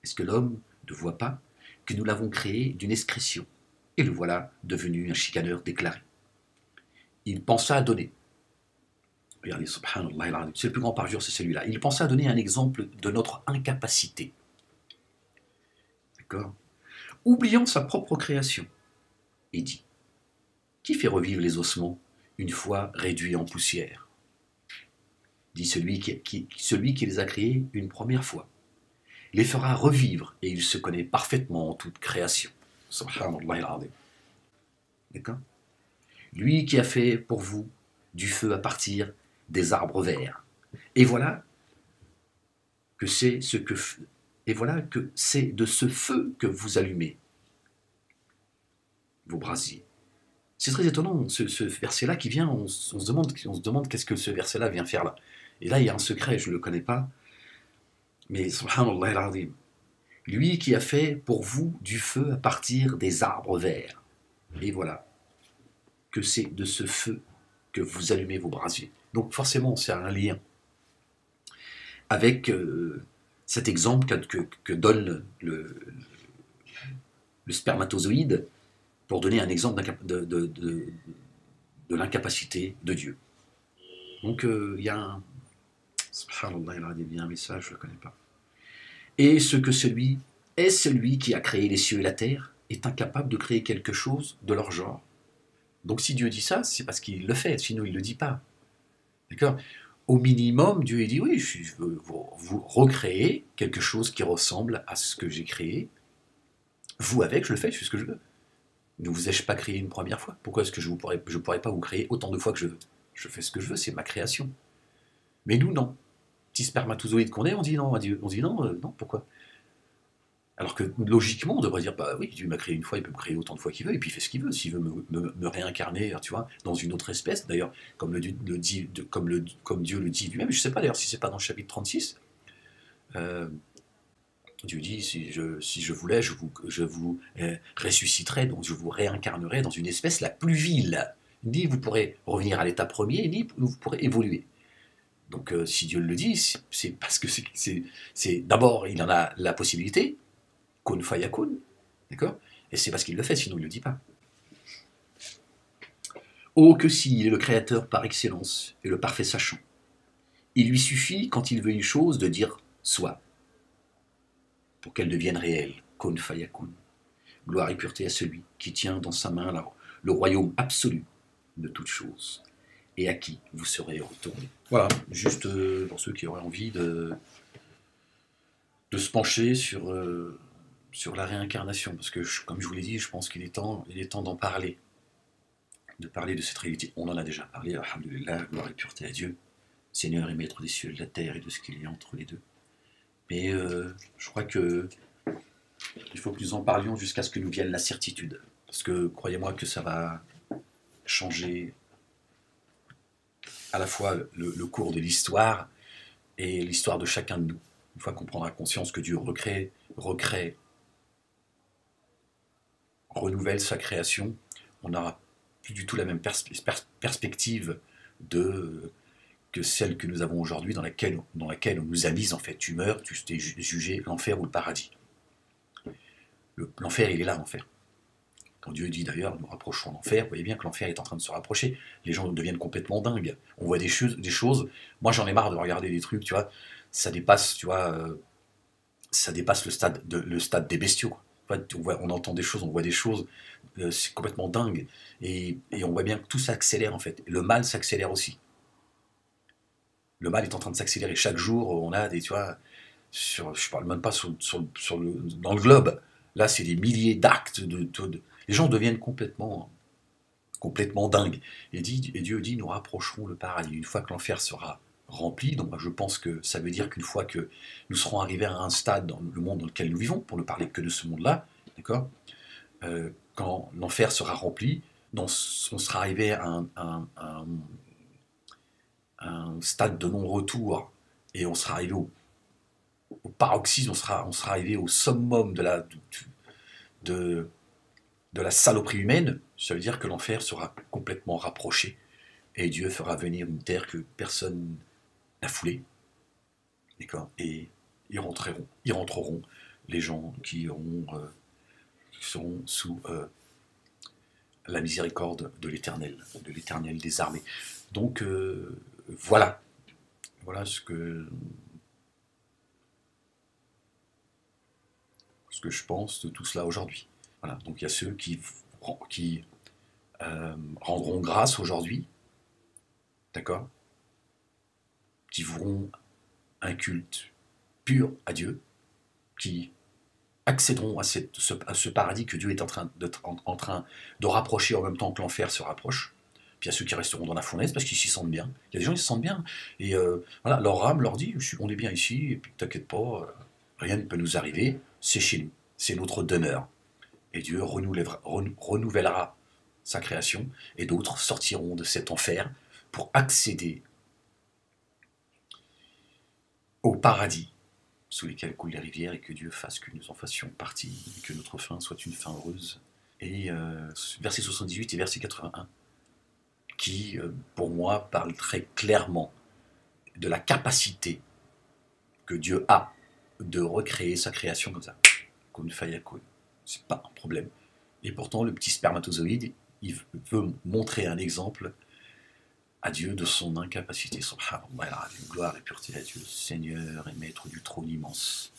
Est-ce que l'homme ne voit pas que nous l'avons créé d'une excrétion, et le voilà devenu un chicaneur déclaré. Il pensa à donner, regardez, subhanallah, c'est le plus grand parjure, c'est celui-là, il pensa à donner un exemple de notre incapacité, d'accord, oubliant sa propre création, et dit, qui fait revivre les ossements une fois réduits en poussière? Dit celui qui les a créés une première fois. Il les fera revivre, et il se connaît parfaitement en toute création. Subhanallah. D'accord? Lui qui a fait pour vous du feu à partir des arbres verts. Et voilà que c'est de ce feu que vous allumez vos brasiers. C'est très étonnant, ce verset-là qui vient, on se demande qu'est-ce que ce verset-là vient faire là. Et là, il y a un secret, je ne le connais pas, mais subhanallah al-azim. Lui qui a fait pour vous du feu à partir des arbres verts. Et voilà que c'est de ce feu que vous allumez vos brasiers. Donc forcément, c'est un lien avec cet exemple que donne le spermatozoïde pour donner un exemple de l'incapacité de Dieu. Donc il y a un... Subhanallah, il a dit bien un message, je ne le connais pas. Et celui qui a créé les cieux et la terre est incapable de créer quelque chose de leur genre. Donc si Dieu dit ça, c'est parce qu'il le fait, sinon il ne le dit pas. D'accord? Au minimum, Dieu dit oui, je veux vous recréer quelque chose qui ressemble à ce que j'ai créé. Vous avec, je le fais, je fais ce que je veux. Ne vous ai-je pas créé une première fois? Pourquoi est-ce que je ne pourrais pas vous créer autant de fois que je veux? Je fais ce que je veux, c'est ma création. Mais nous, non. Petit spermatozoïde qu'on est, on dit non à Dieu. On dit non, non, pourquoi? Alors que logiquement, on devrait dire, bah oui, Dieu m'a créé une fois, il peut me créer autant de fois qu'il veut, et puis il fait ce qu'il veut. S'il veut me réincarner, tu vois, dans une autre espèce, d'ailleurs, comme Dieu le dit lui-même, je ne sais pas d'ailleurs si c'est pas dans le chapitre 36, Dieu dit, si je voulais, je vous ressusciterais, donc je vous réincarnerais dans une espèce la plus vile. Ni vous pourrez revenir à l'état premier, ni vous pourrez évoluer. Donc si Dieu le dit, c'est parce que c'est d'abord, il en a la possibilité, kun fayakun, d'accord? Et c'est parce qu'il le fait, sinon il ne le dit pas. Oh, que s'il est le créateur par excellence et le parfait sachant. Il lui suffit, quand il veut une chose, de dire soit, pour qu'elle devienne réelle, kun fayakun. Gloire et pureté à celui qui tient dans sa main le royaume absolu de toutes choses, et à qui vous serez retournés. Voilà, juste pour ceux qui auraient envie de se pencher sur la réincarnation, parce que, comme je vous l'ai dit, je pense qu'il est temps d'en parler, de parler de cette réalité. On en a déjà parlé, alhamdoulilah, gloire et pureté à Dieu, Seigneur et Maître des cieux et de la terre et de ce qu'il y a entre les deux. Mais je crois qu'il faut que nous en parlions jusqu'à ce que nous vienne la certitude, parce que croyez-moi que ça va changer à la fois le cours de l'histoire et l'histoire de chacun de nous. Une fois qu'on prendra conscience que Dieu recrée, renouvelle sa création, on n'aura plus du tout la même perspective que celle que nous avons aujourd'hui, dans laquelle on nous a mis en fait. Tu meurs, tu t'es jugé l'enfer ou le paradis. L'enfer, il est là, l'enfer. Quand Dieu dit d'ailleurs, nous rapprochons l'enfer, vous voyez bien que l'enfer est en train de se rapprocher. Les gens deviennent complètement dingues. On voit des choses. Moi, j'en ai marre de regarder des trucs, tu vois. Ça dépasse, tu vois, ça dépasse le stade des bestiaux. En fait, on entend des choses, on voit des choses, c'est complètement dingue. Et on voit bien que tout s'accélère en fait. Le mal s'accélère aussi. Le mal est en train de s'accélérer. Chaque jour, on a des, tu vois, je parle même pas dans le globe. Là, c'est des milliers d'actes les gens deviennent complètement dingues. Et Dieu dit, nous rapprocherons le paradis. Une fois que l'enfer sera rempli, donc je pense que ça veut dire qu'une fois que nous serons arrivés à un stade dans le monde dans lequel nous vivons, pour ne parler que de ce monde-là, d'accord, quand l'enfer sera rempli, on sera arrivé à un stade de non-retour, et on sera arrivé au paroxysme, on sera arrivé au summum de la saloperie humaine. Ça veut dire que l'enfer sera complètement rapproché, et Dieu fera venir une terre que personne n'a foulée, d'accord, et ils rentreront les gens qui seront sous la miséricorde de l'Éternel des armées. Donc voilà ce que je pense de tout cela aujourd'hui. Voilà, donc il y a ceux qui rendront grâce aujourd'hui, d'accord, qui voueront un culte pur à Dieu, qui accéderont à ce paradis que Dieu est en train de rapprocher en même temps que l'enfer se rapproche. Puis il y a ceux qui resteront dans la fournaise parce qu'ils s'y sentent bien. Il y a des gens qui se sentent bien. Et voilà, leur âme leur dit, on est bien ici, et puis t'inquiète pas, rien ne peut nous arriver, c'est chez nous, c'est notre demeure. Et Dieu renouvellera sa création, et d'autres sortiront de cet enfer pour accéder au paradis sous lesquels coulent les rivières, et que Dieu fasse que nous en fassions partie, et que notre fin soit une fin heureuse. Et verset 78 et verset 81, qui, pour moi, parlent très clairement de la capacité que Dieu a de recréer sa création comme ça, comme fayakun. C'est pas un problème. Et pourtant, le petit spermatozoïde, il veut montrer un exemple à Dieu de son incapacité. Subhanallah, gloire et pureté à Dieu, Seigneur et Maître du trône immense.